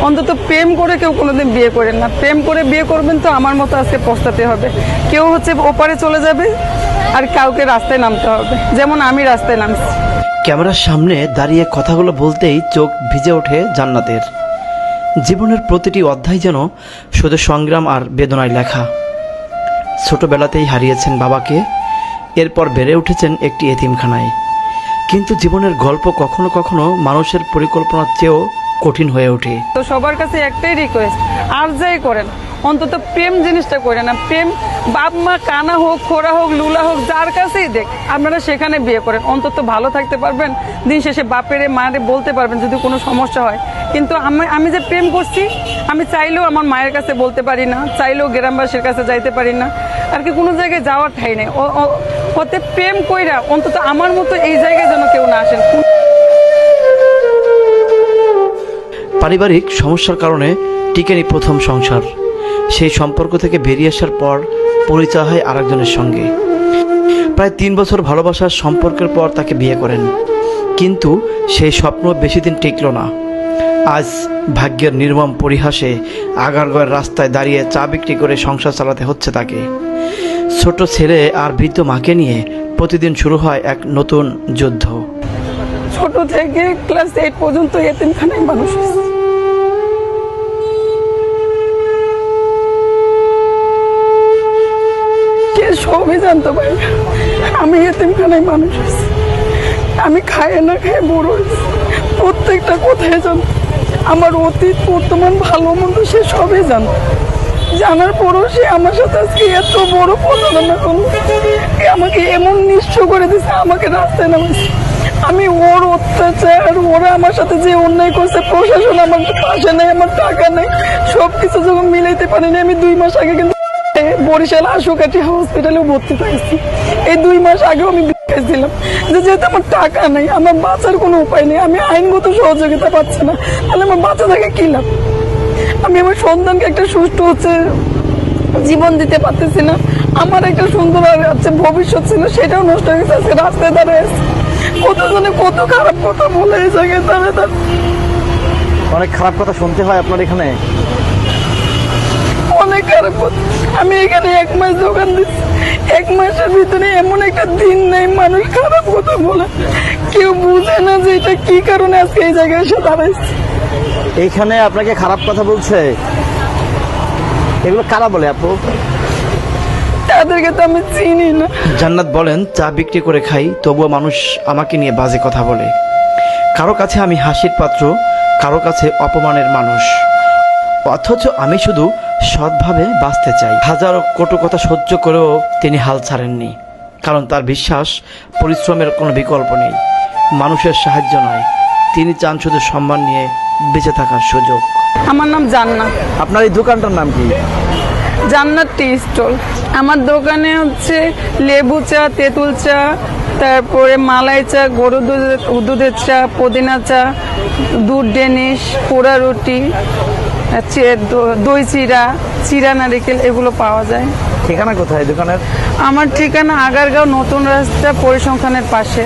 অন্তত প্রেম করে কেউ কোনোদিন বিয়ে করেন না। প্রেম করে বিয়ে করবেন তো আমার মতো আজকে পস্তাতে হবে। কেউ হচ্ছে ওপারে চলে যাবে আর কাউকে রাস্তায় নামতে হবে, যেমন আমি রাস্তায় নামছি। ক্যামেরার সামনে দাঁড়িয়ে কথাগুলো বলতেই চোখ ভিজে ওঠে জান্নাতের। জীবনের প্রতিটি অধ্যায় যেন শুধু সংগ্রাম আর বেদনায় লেখা। ছোটবেলাতেই হারিয়েছেন বাবাকে, এরপর বেড়ে উঠেছেন একটি এতিমখানায়। কিন্তু জীবনের গল্প কখনো কখনো মানুষের পরিকল্পনার চেয়েও কঠিন হয়ে ওঠে। তো সবার কাছে একটাই রিকোয়েস্ট, আর যাই করেন অন্তত প্রেম জিনিসটা করে না। প্রেম বাপ মা কানা হোক, খোড়া হোক, লুলা হোক, যার কাছেই দেখ আপনারা সেখানে বিয়ে করেন, অন্তত ভালো থাকতে পারবেন। দিন শেষে বাপেরে মায়েরে বলতে পারবেন যদি কোনো সমস্যা হয়। কিন্তু আমি যে প্রেম করছি, আমি চাইলেও আমার মায়ের কাছে বলতে পারি না, চাইলেও গ্রামবাসীর কাছে যাইতে পারি না, আর কি কোনো জায়গায় যাওয়ার ঠাই নেই। ওতে প্রেম কইরা অন্তত আমার মতো এই জায়গায় যেন কেউ না আসেন। পারিবারিক সমস্যার কারণে টিকেনি প্রথম সংসার। সেই সম্পর্ক থেকে বেরিয়ে আসার পর পরিচয় হয় আরেকজনের সঙ্গে। প্রায় 3 বছর ভালোবাসার সম্পর্কের পর তাকে বিয়ে করেন, কিন্তু সেই স্বপ্ন বেশি দিন টিকল না। আজ ভাগ্যের নির্মম পরিহাসে আগারগাঁওয়ের রাস্তায় দাঁড়িয়ে চা বিক্রি করে সংসার চালাতে হচ্ছে তাকে। ছোট ছেলে আর বৃদ্ধ মাকে নিয়ে প্রতিদিন শুরু হয় এক নতুন যুদ্ধ। ছোট থেকে ক্লাস 8 পর্যন্ত এতিমখানায় মানুষ হয়েছে। কে সবই জানতে পারি আমি এতিমখানায় মানুষ হয়েছি। আমি খায় না খেয়ে বড় হয়েছি। প্রত্যেকটা কোথায় জানত, আমার অতীত বর্তমান ভালো মন্দ সে সবই জানত। জানার পরও সে আমার সাথে আজকে এত বড় প্রতারণা করলো, আমাকে এমন নিঃস্ব করে দিচ্ছে, আমাকে রাস্তায় নামাইছে। আমি ওর অত্যাচার, ওরা আমার সাথে যে অন্যায় করছে, প্রশাসন আমার পাশে নেই, আমার টাকা নেই, সবকিছু যখন মিলাইতে পারিনি। আমি 2 মাস আগে কিন্তু বরিশাল আশুকাঠি হসপিটালেও ভর্তি হয়েছি। এই 2 মাস আগেও আমি দিয়েছিলাম যে যেহেতু আমার টাকা নেই, আমার বাঁচার কোনো উপায় নেই, আমি আইনগত সহযোগিতা পাচ্ছি না, তাহলে আমার বাচ্চা থেকে কি লাভ? আমি আমার সন্তানকে একটা সুষ্ঠু জীবন দিতে পারতেছি না। আমার একটা সুন্দর ভবিষ্যৎ ছিল, সেটাও নষ্ট হয়ে গেছে। আজকে রাস্তায় দাঁড়িয়ে আছে, কতজনে কত খারাপ কথা বলে এই জায়গায় দাঁড়িয়ে। অনেক খারাপ কথা শুনতে হয় আপনার এখানে? অনেক খারাপ কথা। আমি এখানে 1 মাস দোকান দিচ্ছি, 1 মাসের ভিতরে এমন একটা দিন নেই মানুষ খারাপ কথা বলে। কেউ বুঝে না যে এটা কি কারণে আজকে এই জায়গায় এসে দাঁড়াইছে। এইখানে আপনাকে খারাপ কথা বলছে? এগুলো কারা বলে আপু? তাদেরকে তো আমি চিনি না। জান্নাত বলেন, চা বিক্রি করে খাই, তবুও মানুষ আমাকে নিয়ে বাজে কথা বলে। কারো কাছে আমি হাসির পাত্র, কারো কাছে অপমানের মানুষ, অথচ আমি শুধু সৎভাবে বাঁচতে চাই। হাজারো কটু কথা সহ্য করেও তিনি হাল ছাড়েননি, কারণ তার বিশ্বাস পরিশ্রমের কোনো বিকল্প নেই, মানুষের সাহায্য নয়। তিনি চান শুধু সম্মান নিয়ে বেঁচে থাকার সুযোগ। আমার নাম জান্নাত। আপনার এই দোকানটার নাম কি? জান্নাত টি স্টল। আমার দোকানে হচ্ছে লেবু চা, তেঁতুল চা, তারপরে মালাই চা, গরু দুধের চা, পুদিনা চা, দুধ ডেনিশ, পোড়া রুটি, দই চিরা, চিরা নারিকেল, এগুলো পাওয়া যায়। ঠিকানা কোথায় দোকানের? আমার ঠিকানা আগারগাঁও নতুন রাস্তা, পরিসংখ্যানের পাশে।